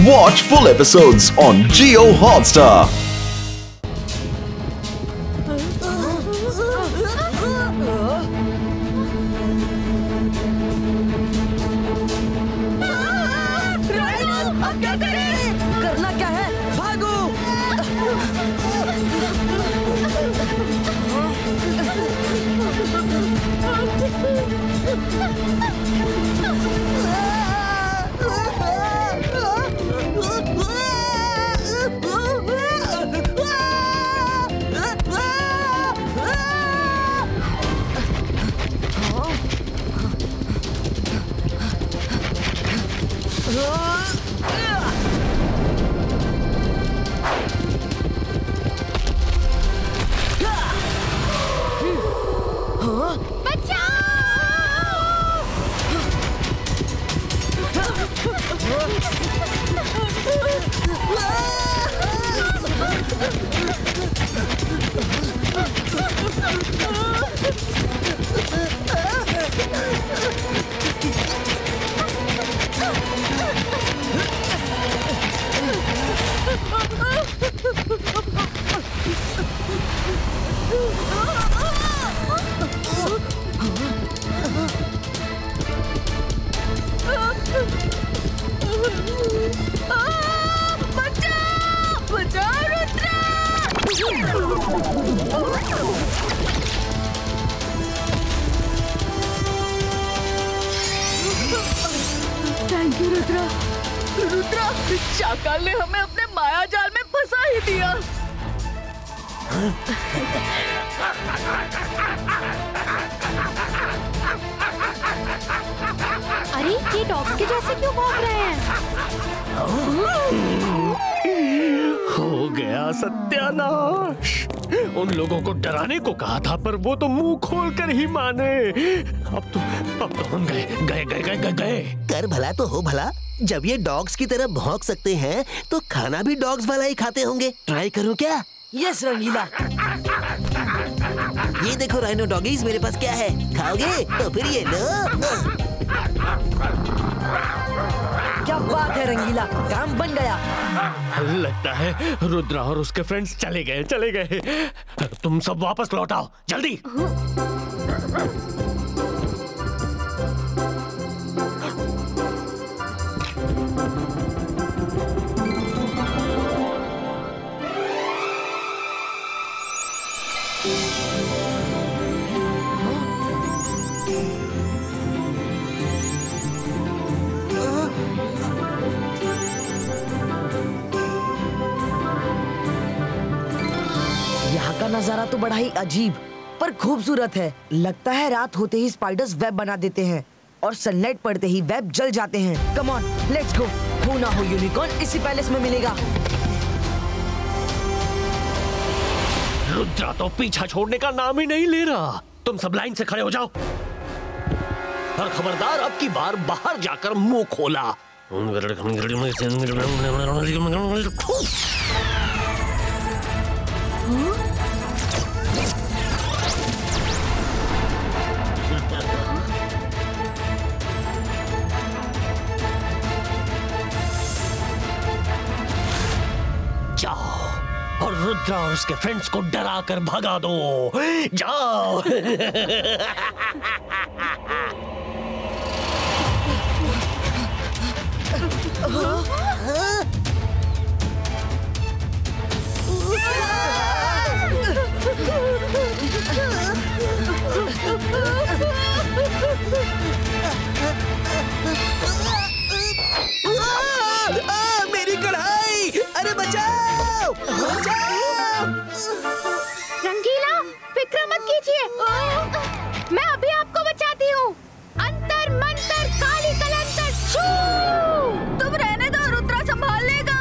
Watch full episodes on Jio Hotstar. अब क्या करें? करना क्या है? भागो! Thank you Rudra. रुद्रा, चाकाल ने हमें अपने माया जाल में फंसा ही दिया। अरे ये डॉग्स के जैसे क्यों भौंक रहे हैं? हो गया सत्यानाश। उन लोगों को डराने को कहा था पर वो तो मुंह खोलकर ही माने। अब तो हम गए। कर भला तो हो भला। जब ये डॉग्स की तरह भौंक सकते हैं तो खाना भी डॉग्स वाला ही खाते होंगे। ट्राई करूं क्या? यस रंगीला। ये देखो राइनो डॉगीज, मेरे पास क्या है, खाओगे? तो फिर ये लो। क्या बात है रंगीला, काम बन गया। लगता है रुद्रा और उसके फ्रेंड्स चले गए। तुम सब वापस लौट आओ जल्दी। यहाँ का नजारा तो बड़ा ही अजीब पर खूबसूरत है। लगता है रात होते ही स्पाइडर्स वेब बना देते हैं और सनलाइट पड़ते ही वेब जल जाते हैं। Come on, let's go. हो ना हो यूनिकॉर्न इसी पैलेस में मिलेगा। रुद्रा तो पीछा छोड़ने का नाम ही नहीं ले रहा। तुम सब लाइन से खड़े हो जाओ और खबरदार अब की बार बाहर जाकर मुंह खोला। जाओ और रुद्रा और उसके फ्रेंड्स को डरा कर भगा दो। जाओ। मेरी कढ़ाई! अरे बचाओ! रंगीला, फिक्र मत कीजिए, मैं अभी आपको बचाती हूँ। अंतर मंतर काली कलंतर छू। तुम रहने दो, रुद्रा संभाल लेगा।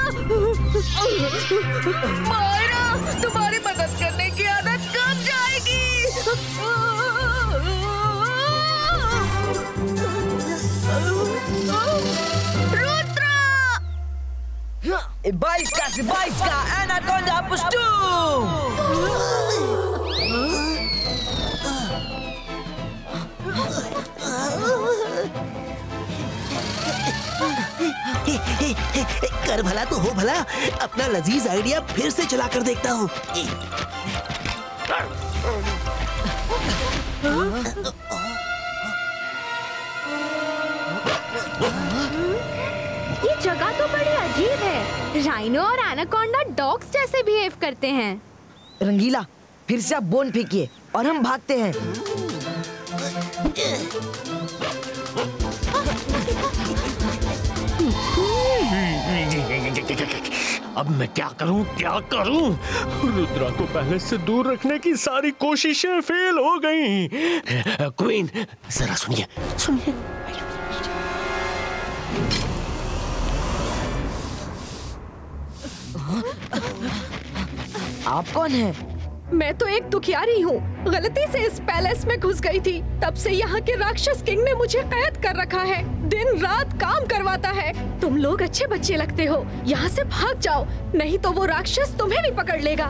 मायरा, तुम्हारी मदद करने की आदत कब जाएगी? Baisca, Anaconda Pustu! कर भला तो हो भला, अपना लजीज आइडिया फिर से चला कर देखता हूँ। ये जगह तो बड़ी अजीब है। राइनो और एनाकोंडा डॉग्स जैसे बिहेव करते हैं। रंगीला, फिर से आप बोन फेंकिए और हम भागते हैं। अब मैं क्या करूं, क्या करूं? रुद्रा को पहले से दूर रखने की सारी कोशिशें फेल हो गईं। क्वीन, जरा सुनिए, सुनिए। आप कौन हैं? मैं तो एक दुखियारी हूँ। गलती से इस पैलेस में घुस गई थी। तब से यहाँ के राक्षस किंग ने मुझे कैद कर रखा है। दिन रात काम करवाता है। तुम लोग अच्छे बच्चे लगते हो, यहाँ से भाग जाओ, नहीं तो वो राक्षस तुम्हें भी पकड़ लेगा।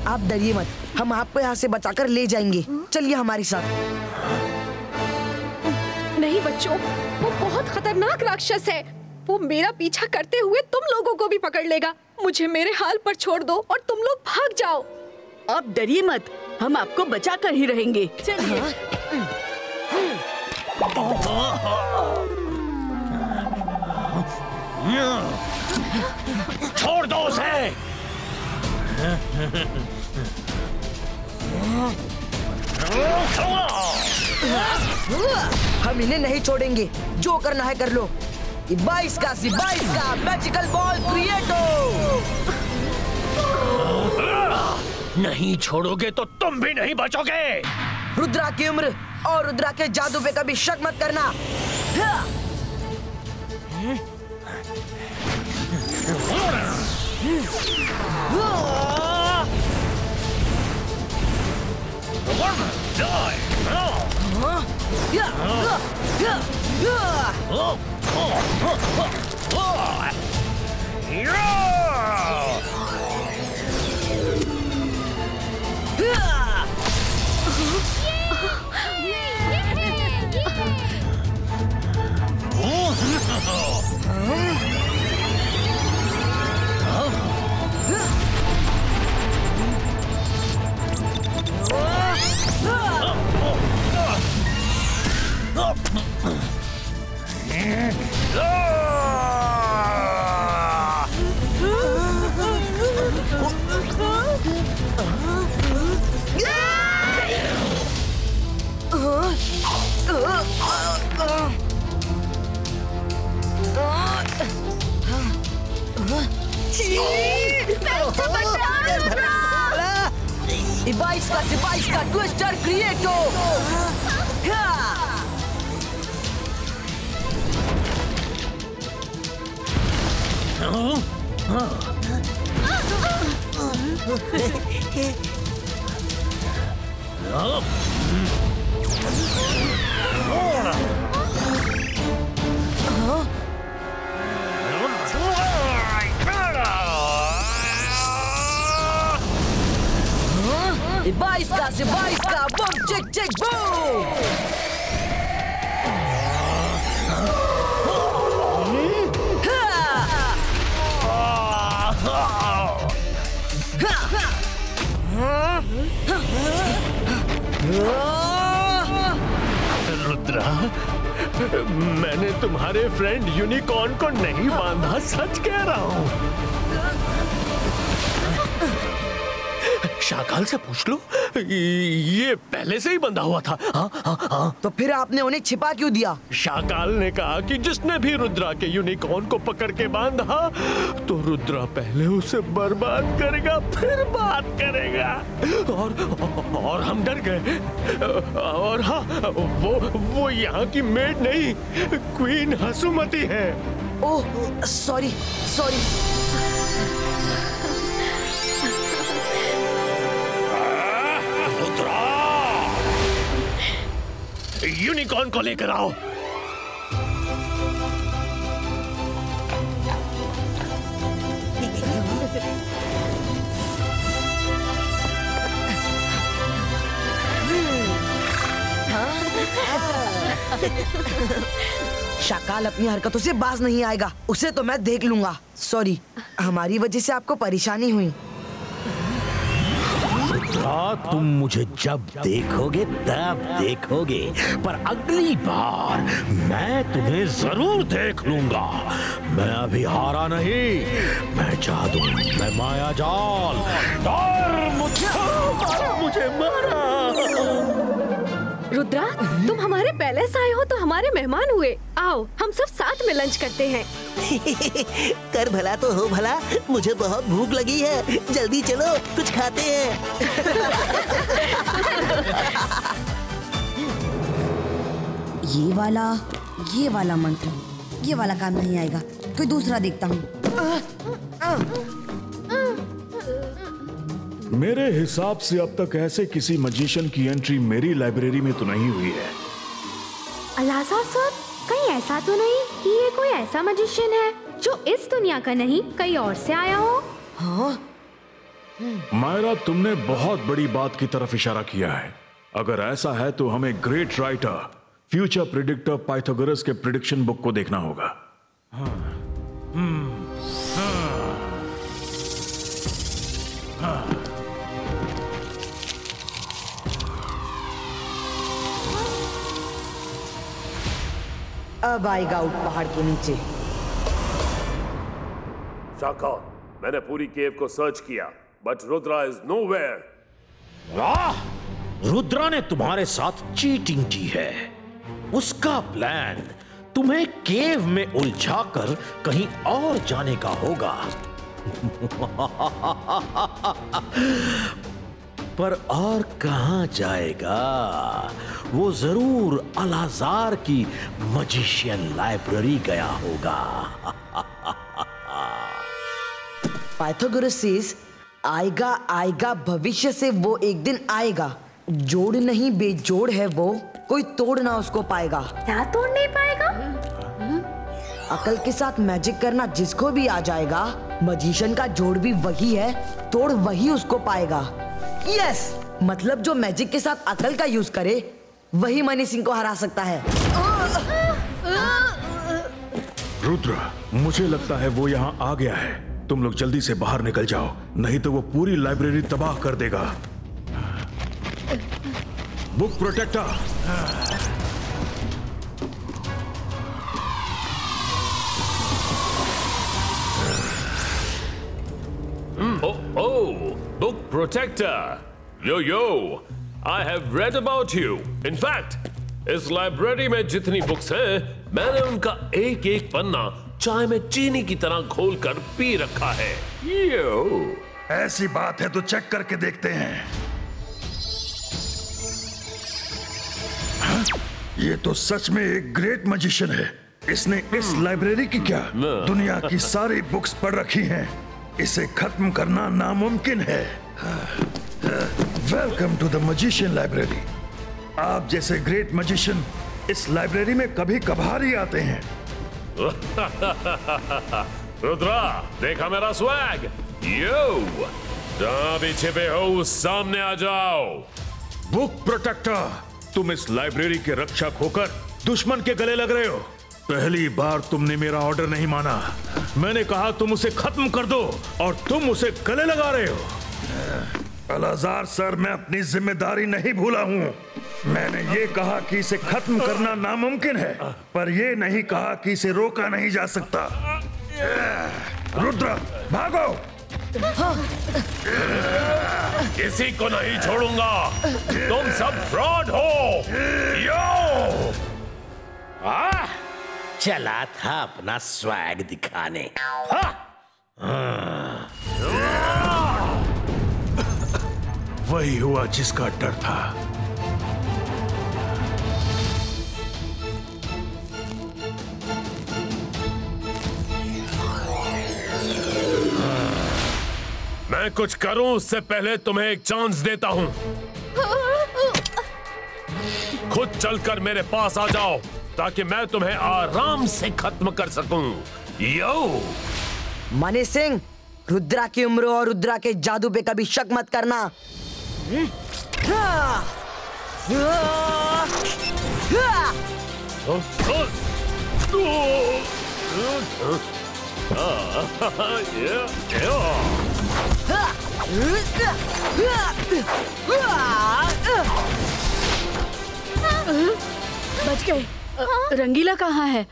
आप डरिए मत, हम आपको यहाँ से बचाकर ले जाएंगे। चलिए हमारे साथ। नहीं बच्चों, वो बहुत खतरनाक राक्षस है। वो मेरा पीछा करते हुए तुम लोगों को भी पकड़ लेगा। मुझे मेरे हाल पर छोड़ दो और तुम लोग भाग जाओ। आप डरिए मत, हम आपको बचा कर ही रहेंगे। चलिए। छोड़ दो उसे। हम इन्हें नहीं छोड़ेंगे, जो करना है कर लो। 22 का मैजिकल बॉल क्रिएटो। नहीं छोड़ोगे तो तुम भी नहीं बचोगे। रुद्रा की उम्र और रुद्रा के जादू पे कभी शक मत करना। बाईस का ट्विस्टर क्रिएटो। बाईस का बम चिक चिक बूम। रुद्रा, मैंने तुम्हारे फ्रेंड यूनिकॉर्न को नहीं बांधा, सच कह रहा हूँ। शाकाल से पूछ लो, ये पहले से ही बंधा हुआ था। हाँ। तो फिर आपने उन्हें छिपा क्यों दिया? शाकाल ने कहा कि जिसने भी रुद्रा के यूनिकॉर्न को पकड़ के बांधा तो रुद्रा पहले उसे बर्बाद करेगा, फिर बात करेगा। और हम डर गए। और हाँ, वो यहाँ की मेड नहीं, क्वीन हसुमती है। Oh sorry. यूनिकॉर्न को लेकर आओ। शाकाल अपनी हरकतों से बाज नहीं आएगा, उसे तो मैं देख लूंगा। सॉरी, हमारी वजह से आपको परेशानी हुई। तुम मुझे जब देखोगे तब देखोगे, पर अगली बार मैं तुम्हें जरूर देख लूंगा। मैं अभी हारा नहीं, मैं जादू, मैं माया जाल, और मुझे मारा। रुद्रा, तुम हमारे पैलेस आए हो तो हमारे मेहमान हुए। आओ, हम सब साथ में लंच करते हैं। कर भला तो हो भला, मुझे बहुत भूख लगी है। जल्दी चलो, कुछ खाते हैं। ये वाला मंत्र, ये वाला काम नहीं आएगा, कोई दूसरा देखता हूँ। मेरे हिसाब से अब तक ऐसे किसी मजिशियन की एंट्री मेरी लाइब्रेरी में तो नहीं हुई है। अलाज़ार सर, कहीं ऐसा तो नहीं कि ये कोई ऐसा मजिशियन है जो इस दुनिया का नहीं कहीं और से आया हो? हाँ? मायरा, तुमने बहुत बड़ी बात की तरफ इशारा किया है। अगर ऐसा है तो हमें great writer, future predictor Pythagoras के प्रेडिक्शन बुक को देखना होगा। अब आएगा आउट पहाड़ के नीचे। शाकाल, मैंने पूरी केव को सर्च किया, बट रुद्रा इज नोवेयर। वाह, रुद्रा ने तुम्हारे साथ चीटिंग की है। उसका प्लान तुम्हें केव में उलझाकर कहीं और जाने का होगा। पर और कहां जाएगा? वो जरूर अलाज़ार की मजिशियन लाइब्रेरी गया होगा। पाइथागोरस सेज, आएगा भविष्य से वो एक दिन आएगा। जोड़ नहीं बेजोड़ है वो, कोई तोड़ ना उसको पाएगा। क्या तोड़ नहीं पाएगा? अकल के साथ मैजिक करना जिसको भी आ जाएगा, मजिशियन का जोड़ भी वही है, तोड़ वही उसको पाएगा। यस, मतलब जो मैजिक के साथ अकल का यूज करे वही मनी सिंह को हरा सकता है। रुद्र, मुझे लगता है वो यहाँ आ गया है। तुम लोग जल्दी से बाहर निकल जाओ, नहीं तो वो पूरी लाइब्रेरी तबाह कर देगा। Book protector, Oh, book protector. Yo, I have read about you. In fact, इस लाइब्रेरी में जितनी बुक्स हैं, मैंने उनका एक एक पन्ना चाय में चीनी की तरह घोलकर पी रखा है। यो, ऐसी बात है तो चेक करके देखते हैं। हाँ? ये तो सच में एक ग्रेट मजिशियन है। इसने इस लाइब्रेरी की क्या दुनिया की सारी बुक्स पढ़ रखी हैं। इसे खत्म करना नामुमकिन है। Welcome to the magician library. आप जैसे ग्रेट मजिशियन इस लाइब्रेरी में कभी कभार ही आते हैं। रुद्रा, देखा मेरा स्वैग? यो, जहां भी छिपे हो सामने आ जाओ। बुक प्रोटेक्टर, तुम इस लाइब्रेरी के रक्षक होकर दुश्मन के गले लग रहे हो। पहली बार तुमने मेरा ऑर्डर नहीं माना। मैंने कहा तुम उसे खत्म कर दो और तुम उसे गले लगा रहे हो। अलाज़ार सर, मैं अपनी जिम्मेदारी नहीं भूला हूँ। मैंने ये कहा कि इसे खत्म करना नामुमकिन है, पर ये नहीं कहा कि इसे रोका नहीं जा सकता। रुद्र, भागो! किसी को नहीं छोड़ूंगा। तुम सब फ्रॉड हो। यो! चला था अपना स्वैग दिखाने। वही हुआ जिसका डर था। मैं कुछ करूं उससे पहले तुम्हें एक चांस देता हूं। खुद चलकर मेरे पास आ जाओ ताकि मैं तुम्हें आराम से खत्म कर सकूं। यो! मनी सिंह, रुद्रा की उम्र और रुद्रा के जादू पे कभी शक मत करना। बच गए। रंगीला कहाँ है?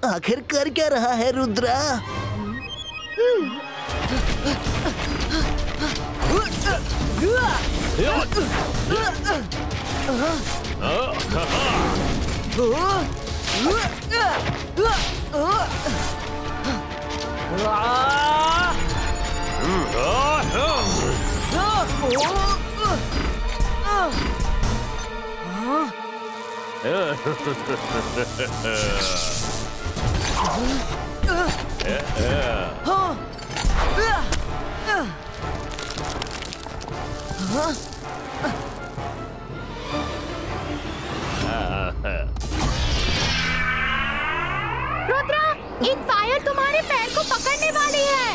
आखिर कर क्या रहा है रुद्रा? रुद्रा, एक फायर तुम्हारे पैर को पकड़ने वाली है।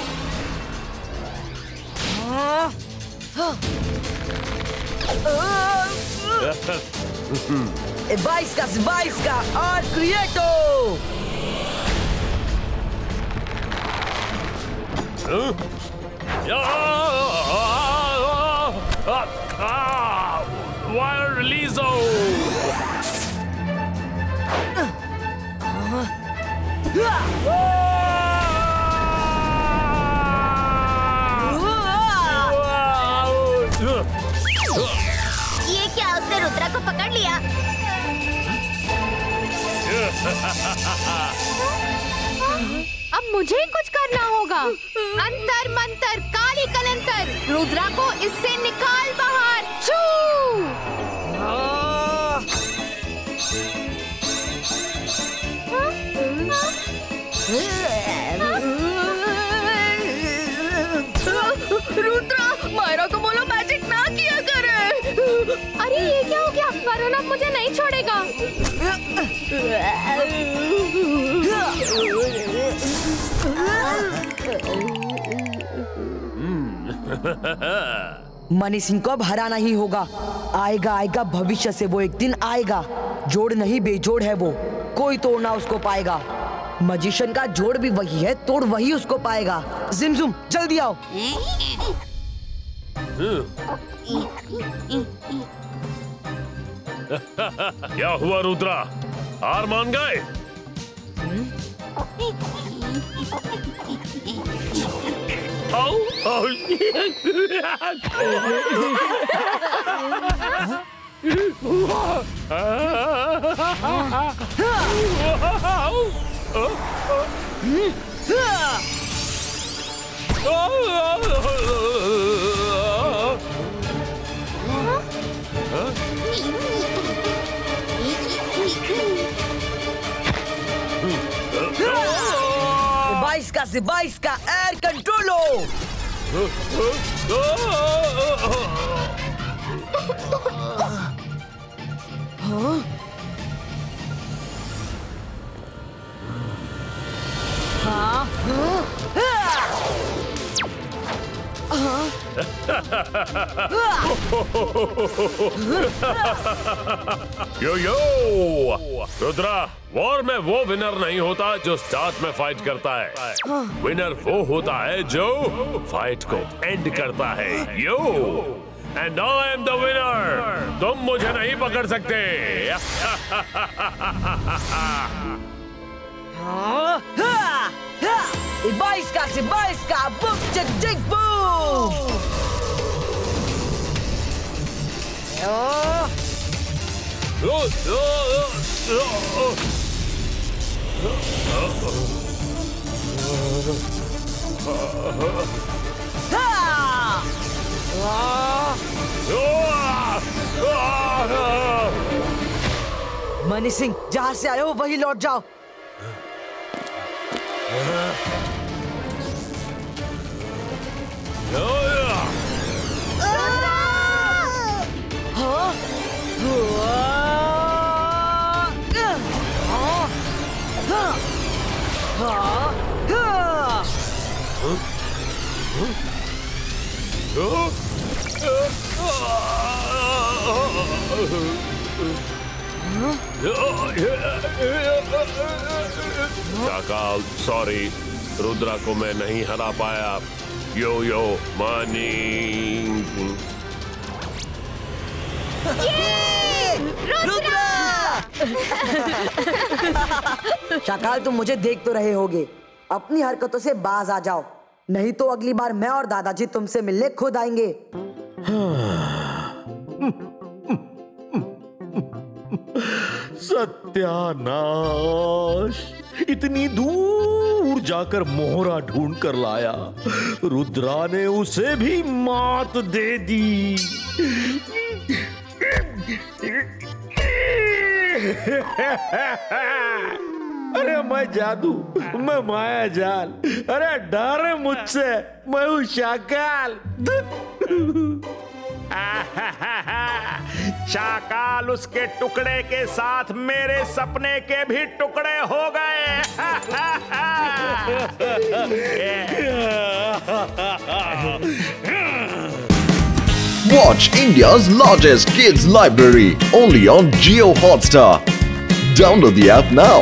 बाईस का और क्रिएटो। Wire release! ये क्या, उसने रुद्रा को पकड़ लिया? अब मुझे ही कुछ करना होगा। अंतर मंतर काली कलंतर, रुद्रा को इससे निकाल बाहर। छू! रुद्रा, मायरा को बोलो मैजिक ना किया करे। अरे ये क्या हो गया? वरुण अब मुझे नहीं छोड़ेगा। मनी सिंह को अब हराना ही होगा। आएगा भविष्य से वो एक दिन आएगा। जोड़ नहीं बेजोड़ है वो, कोई तोड़ना उसको पाएगा। मजिशियन का जोड़ भी वही है, तोड़ वही उसको पाएगा। जिमजुम जल्दी आओ। क्या हुआ रुद्रा, हार मान गए? बाईस का एयर कंट्रोलो। यो रुद्रा, वॉर में वो विनर नहीं होता जो स्टार्ट में फाइट करता है। विनर वो होता है जो फाइट को एंड करता है। Yo and I am the winner. तुम मुझे नहीं पकड़ सकते। बाईस का बुक चिक चिक बूम। मनी सिंह, जहाँ से आए हो वही लौट जाओ। शाकाल सॉरी, रुद्रा को मैं नहीं हरा पाया। यो यो मनी। रुद्रा! शाकाल तुम मुझे देख तो रहे होगे, अपनी हरकतों से बाज आ जाओ, नहीं तो अगली बार मैं और दादाजी तुमसे मिलने खुद आएंगे। सत्यानाश, इतनी दूर जाकर मोहरा ढूंढ कर लाया, रुद्रा ने उसे भी मात दे दी। अरे मैं जादू, मैं माया जाल, अरे डर मुझसे, मैं हूँ शाकाल। शाकाल उसके टुकड़े के साथ मेरे सपने के भी टुकड़े हो गए। Watch India's largest kids library only on Jio Hotstar. Download the app now.